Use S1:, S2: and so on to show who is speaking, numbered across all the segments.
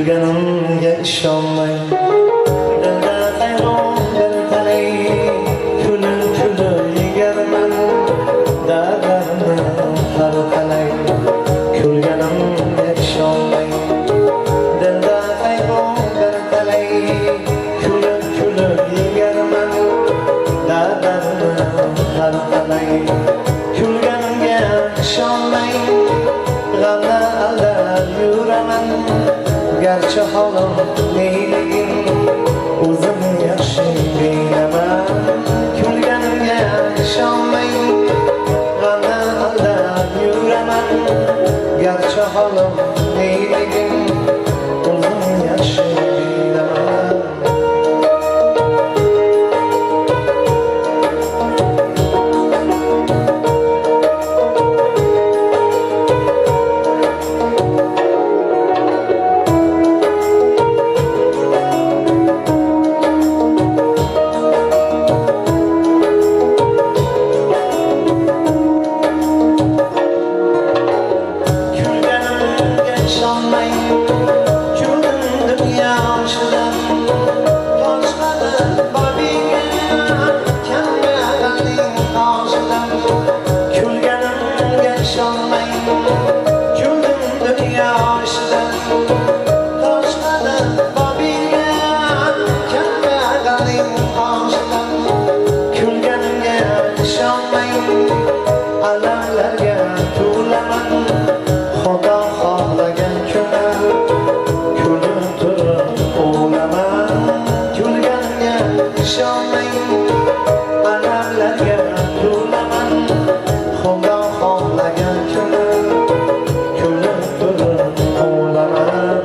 S1: Kulganimga ishonmay dilda hayron bir talay kulib yegarman dardlarni har qalay. Kulganimga ishonmay dilda hayron bir talay kulib yegarman dardlarni har qalay. Kulganimga ishonmay g'amda aldab yuraman, garchi holim neyligin o'zim yaxshi bilaman. Kulganimga ishonmay g'amda aldab yuraman, garchi holim neyligin o'zim yaxshi bilaman. Alamlarga to'laman, Xudo xohlagan kuni kulib turib o'laman. Kulganimga ishonmay alamlarga to'laman, Xudo xohlagan kuni kulib turib o'laman.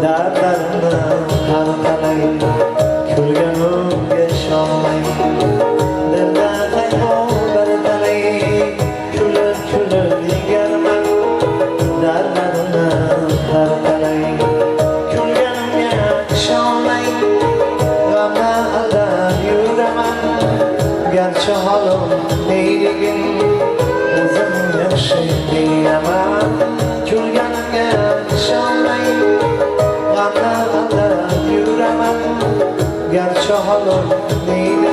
S1: Dardlarni har qalay. Kulganimga ishonmay dilda hayron bir talay kulib yegarman dardlarni har qalay. Kulganimga ishonmay g'amda aldab yuraman, garchi holim neyligin o'zim yaxshi bilaman. Kulganimga ishonmay g'amda aldab yuraman, garchi holim neyligin